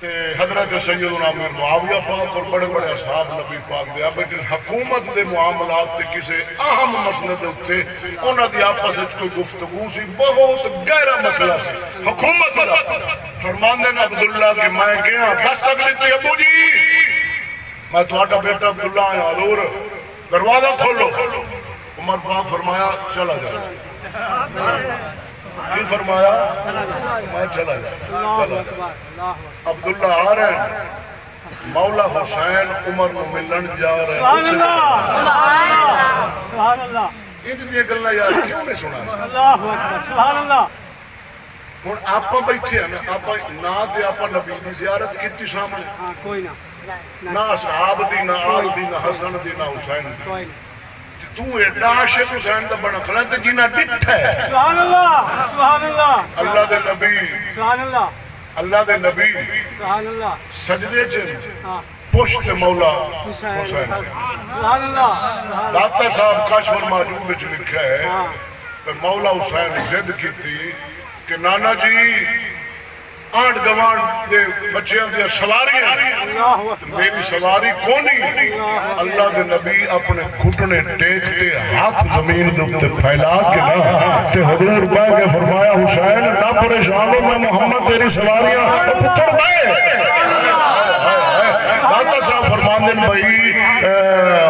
حضرت سیدنا امیر معاویہ پاک اور بڑے بڑے اصحاب نبی پاک دے لیکن حکومت دے معاملات تے کسے اہم مسئلے دے اتے انہاں دی آپس وچ کوئی گفتگو سی بہت گہرا مسئلہ سی حکومت دا فرماندے نے عبداللہ کہ میں گیا دستک دیتی ابو جی میں تہاڈا بیٹا عبداللہ آیا حضور دروازہ کھولو عمر پاک فرمایا چلا جا کی فرمایا میں چلا جا عبداللہ آ رہے ہیں مولا حسین عمر نو ملن جا رہے ہیں سبحان اللہ ان دی گلاں یار کیوں نہیں سنا اللہ اکبر سبحان اللہ ہن آپا بیٹھے ہیں نا آپا نہ تے آپا نبی دی زیارت کیتی سامنے ہاں کوئی نہ نہ اصحاب دی نہ آل دی نہ حسن دی نہ حسین دی کوئی نہ تو ایڈا عاشق حسین دا بنا کھلا تے جنہ ڈٹھا ہے سبحان اللہ سبحان اللہ اللہ دے نبی سبحان اللہ اللہ دے نبی سبحان اللہ سجدے چ ہاں پشت مولا حسین حسین سبحان اللہ داتا صاحب کاشف المعجوب وچ لکھا ہے کہ مولا حسین ضد کیتی کہ نانا جی آنٹ گوان دے بچیاں دیا سواریاں میری سواری کونی اللہ دے نبی اپنے گھٹنے ٹیکتے ہاتھ زمین دے پھیلا کے نا تے حضور بہ کے فرمایا حسین نہ پریشان ہو میں محمد تیری سواریاں پتر بہ داتا صاحب فرماندے بھائی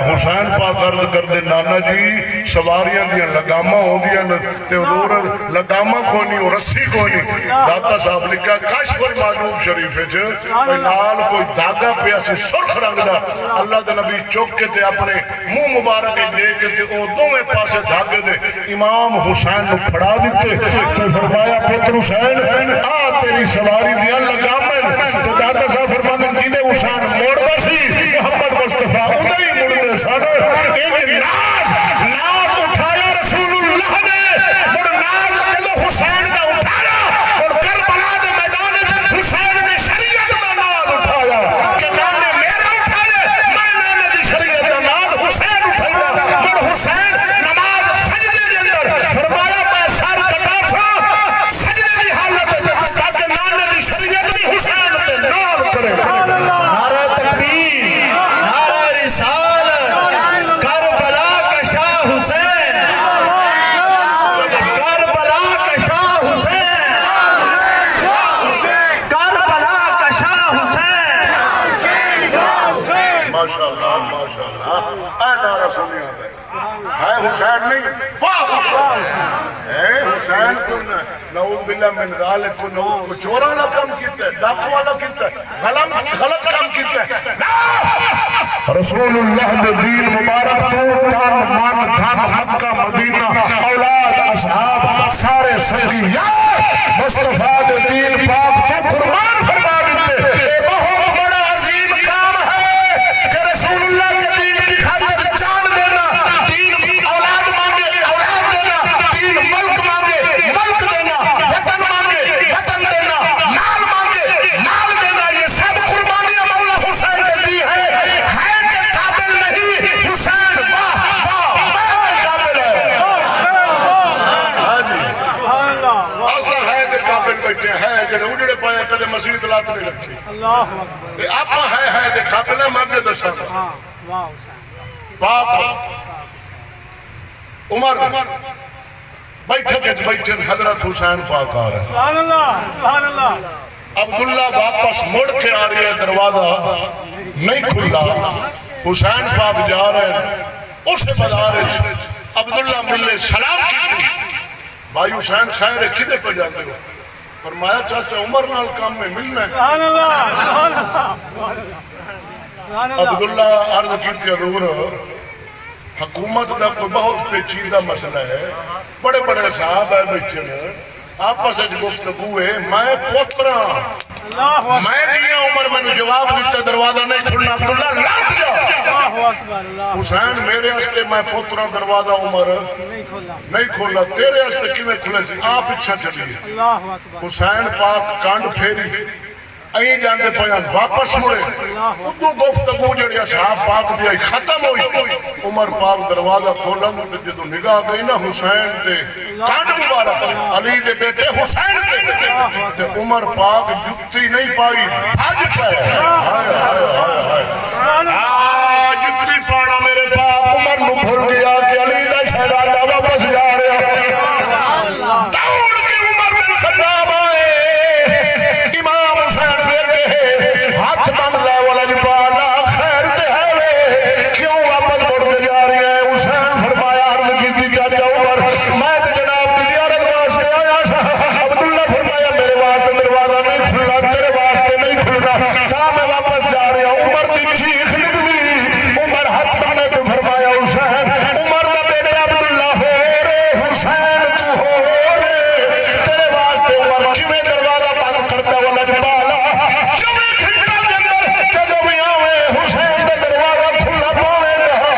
حسین پاک عرض کر دے نانا جی سواریاں دیاں لگامہ ہوں دیاں تے حضور لگامہ کونی اور رسی کونی داتا صاحب لکھا کاشف المعجوب شریف ہے نال کوئی دھاگا پیا سے سرخ رنگ دا اللہ دے نبی چوک کے تے اپنے منہ مبارک دے کے تے او دوویں پاسے دھاگے دے امام حسین نو پھڑا دیتے تے فرمایا پتر حسین آ تیری سواری دیاں لگامیں تے داتا صاحب فرماندے جیندے حسین موڑ بسی محمد مصطفیٰ ادھر ہی مڑ دے سن ایک ناز اٹھایا رسول اللہ نے اور ناز جدو حسین کا اٹھایا اور کربلا دے میدان حسین نے شریعت کا ناز اٹھایا کہ نانے میرا اٹھایا میں نانے دی شریعت کا ناز حسین اٹھایا اور حسین نماز سجدے دے اندر فرمایا میں سر کٹا سا سجدے دی حالت تاکہ نانے دی شریعت بھی حسین تے ناز کرے نعرہ تکبیر نعرہ رسالت کربلا کا شاہ حسین کربلا کا شاہ حسین کربلا کا شاہ حسین ماشاءاللہ ماشاءاللہ اے نعرہ سنی ہے حسین نہیں واہ اے حسین کو نعوذ باللہ من ذالک کو نعوذ کو چورا والا کام کیتا ہے ڈاکو والا کیتا ہے غلط کام کیتا ہے رسول اللہ دے دین مبارک تو تن من دھن مکہ مدینہ اولاد اصحاب سارے صحیح مصطفیٰ دے دین پاک تو قربان فرما دیتے یہ بہت بڑا عظیم کام ہے کہ رسول اللہ کے دین کی خاطر جان دینا دین اولاد مانگے اولاد دینا دین ملک مانگے ملک دینا وطن مانگے وطن دینا مال مانگے مال دینا یہ سب قربانیاں مولا حسین نے دی ہے کہ قابل نہیں حسین واہ واہ میں قابل ہے ہاں جی سبحان اللہ ایسا ہے کہ قابل بیٹھے ہیں جڑے اجڑے پائے کدے مسجد لات نہیں رکھی اللہ اکبر تے آپ ہے کہ قابل مانگے دسا ہاں واہ حسین باپ عمر بیٹھے حضرت حسین پاک آ رہے ہیں سبحان اللہ سبحان اللہ عبداللہ واپس مڑ کے آ رہی ہے دروازہ نہیں کھلا حسین پاک جا رہے ہیں اسے بلا رہے ہیں عبداللہ ملے سلام کی بھائی حسین خیر ہے کدے پہ جاتے ہو فرمایا چاچا عمر نال کام میں ملنا ہے سبحان اللہ سبحان اللہ سبحان اللہ عبداللہ عرض کی حضور حکومت کا کوئی بہت پیچیدہ مسئلہ ہے بڑے بڑے صاحب ہے بیٹھے آپس گفتگو ہے میں پوترا اللہ میں دیا عمر میں نے جواب دیتا دروازہ نہیں کھلنا عبداللہ لٹ جا اکبر اللہ حسین میرے ہستے میں پوترا دروازہ عمر نہیں کھولا نہیں کھولا تیرے ہستے کی میں کھلے سی آپ اچھا چلیے اللہ اکبر حسین پاک کانڈ پھیری ائی جاندے پیان واپس مڑے ادو گفتگو جڑی اصحاب پاک دی ختم ہوئی عمر پاک دروازہ کھولا تے جدو نگاہ گئی نا حسین دے کانڈ مبارک علی دے بیٹے حسین دے تے عمر پاک جتی نہیں پائی بھاج پائے جتی پانا میرے باپ عمر نو بھول گیا کہ علی دا شہزادہ واپس جا رہا دوڑ کے عمر بن خطاب آئے امام حسین دیکھے ہاتھ بن لے والا جبالا خیر تے ہے وے کیوں واپس مڑ کے جا رہی ہے حسین فرمایا عرض کی تھی چاچا عمر میں تے جناب دی زیارت واسطے آیا تھا عبداللہ فرمایا میرے واسطے دروازہ نہیں کھلا تیرے واسطے نہیں کھلنا تا میں واپس جا رہا ہوں عمر دی چیخ نکلی عمر ہاتھ بنے تو فرمایا حسین عمر دا بیٹا عبداللہ ہو رے حسین تو ہو رے تیرے واسطے عمر کیویں دروازہ بند کرتا والا جبالا چویں گھنٹہ دے اندر جدوں بھی آوے حسین دا دروازہ کھلا پاوے گا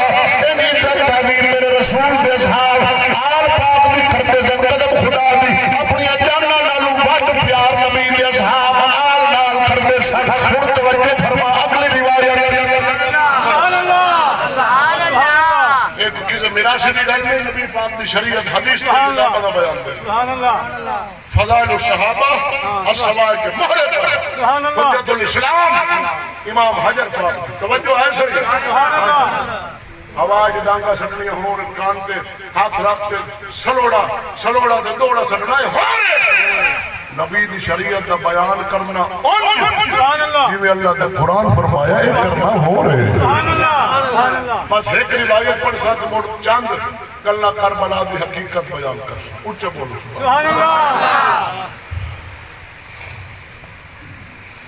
اینی تعبیر میرے رسول دے صاحب آل پاک بھی کرتے سن قدم خدا دی اپنی جاناں نالوں وڈ پیار نبی دے صاحب آل نال کرتے سن ہن توجہ فرما اگلی روایت ایک کسی میراثی دی گل نہیں نبی پاک دی شریعت حدیث دی کتاب دا بیان دے فضائل الصحابہ الصحابہ کے مہرے پر حجت الاسلام امام حجر پاک توجہ ہے صحیح آواز ڈانگا سٹنی ہون کان تے ہاتھ رکھتے سلوڑا تے دوڑا سٹنا ہو رہے نبی دی شریعت دا بیان کرنا جی اللہ دا قرآن فرمایا ہے کرنا ہو رہے بس ایک روایت پر ساتھ موڑ چاند گلہ کربلا دی حقیقت بیان کر اچھا بولو سبحان اللہ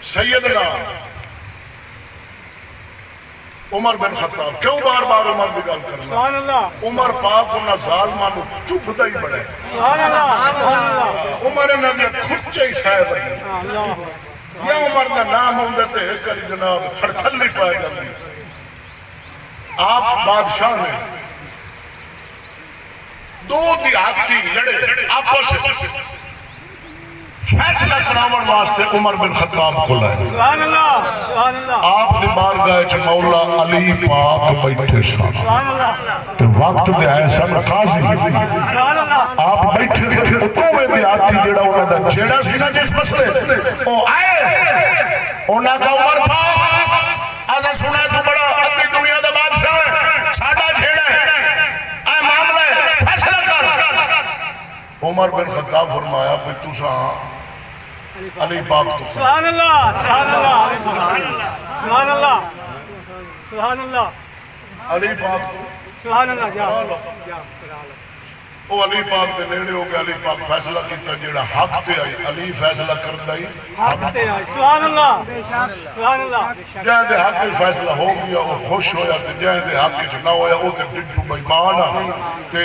سیدنا عمر بن خطاب کیوں بار بار عمر دی گل کرنا عمر پاک انہاں ظالمانو چپتا ہی بڑے عمر انہاں دیا کھچے ہی صاحب ہے یا عمر دا نام ہوں دیتے ہیں کری جناب چھڑ چھل نہیں پائے جاندی آپ بادشاہ نے دو دیہاتی لڑے آپس سے فیصلہ کراون واسطے عمر بن خطاب کو لائے آپ دی بارگاہ چ مولا علی پاک بیٹھے سن تے وقت دے آئے سن قاضی آپ بیٹھے دوویں دیہاتی جڑا انہاں دا جیڑا سی نا جس مسئلے او آئے انہاں کا عمر پاک آج سنا تو بڑا ادھی دنیا دا بادشاہ ہے ساڈا جھیڑا ہے اے معاملہ ہے فیصلہ کر عمر بن خطاب فرمایا کہ تساں علی پاک تو سبحان اللہ سبحان اللہ سبحان اللہ سبحان اللہ علی پاک تو سبحان اللہ جا او علی پاک دے نیڑے ہو گیا علی پاک فیصلہ کیتا جیڑا حق تے آئی علی فیصلہ کردا ہی حق تے آئی سبحان اللہ سبحان اللہ جہاں دے حق فیصلہ ہو گیا وہ خوش ہویا تے جہاں دے حق نہ ہویا وہ تے ڈڈو بیمان تے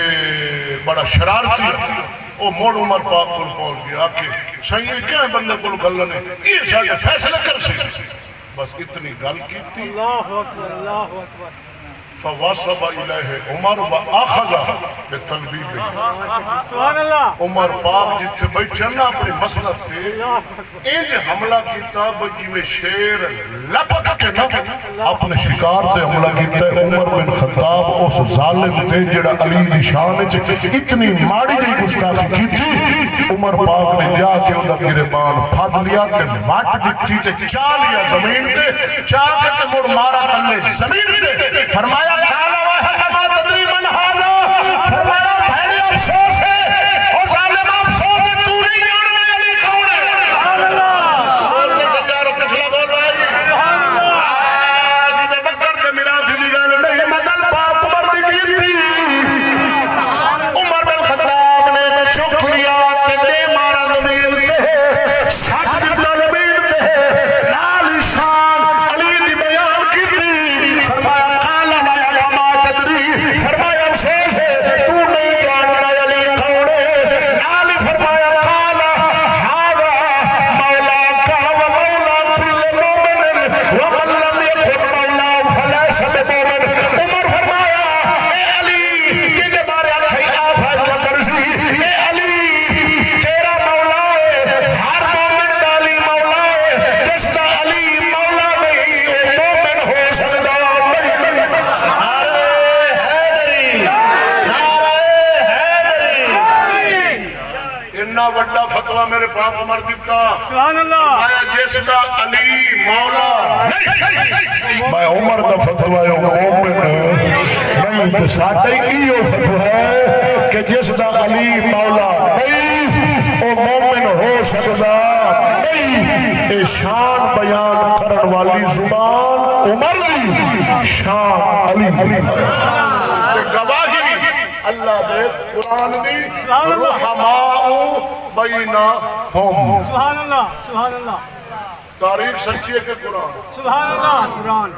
بڑا شرارتی وہ موڑ عمر پاک کو پہنچ گیا کہ صحیح ہے کیا بندے کو گل نے یہ سارے فیصلہ کر سی بس اتنی گل کی تھی اللہ اکبر اللہ اکبر فواسب الیہ عمر واخذ بتلبیب سبحان اللہ عمر پاک جتھے بیٹھے نا اپنی مسند تے انج حملہ کیتا بجی میں شیر لپک کے نا اپنے شکار تے حملہ کیتا ہے عمر بن خطاب اس ظالم تے جڑا علی دی شان وچ اتنی ماڑی جی گستاخی کی تھی عمر پاک نے جا کے اوندا گریبان پھد لیا تے وٹ دتی تے چا لیا زمین تے چا کے تے مڑ مارا تلے زمین تے فرمایا کالا وحکما تدری من حالا فرمایا بھیڑی افسوس ہے اور ظالم افسوس ہے تو نہیں جاننے علی کون ہے سبحان اللہ بولنے سے جارو پچھلا بول رہا ہے آج دے بکر دے میراثی دی گل نہیں مدل پاک عمر دی تھی عمر بن خطاب نے چک لیا کہ دے مارا زمین تے سچ دتا زمین تے نال شان علی دی بیان کی تھی فرمایا فتوہ میرے پاک عمر دیتا سبحان اللہ آیا جس دا علی مولا میں عمر دا فتوہ مومن نہیں تو ساٹھا ہی فتوہ ہے کہ جس دا علی مولا نہیں وہ مومن ہو سکتا نہیں اے شان بیان کرن والی زبان عمر دی شان علی تے گواہی اللہ دے قرآن دی رحماء بینہم سبحان اللہ سبحان اللہ تاریخ سچی ہے کہ قرآن سبحان اللہ قرآن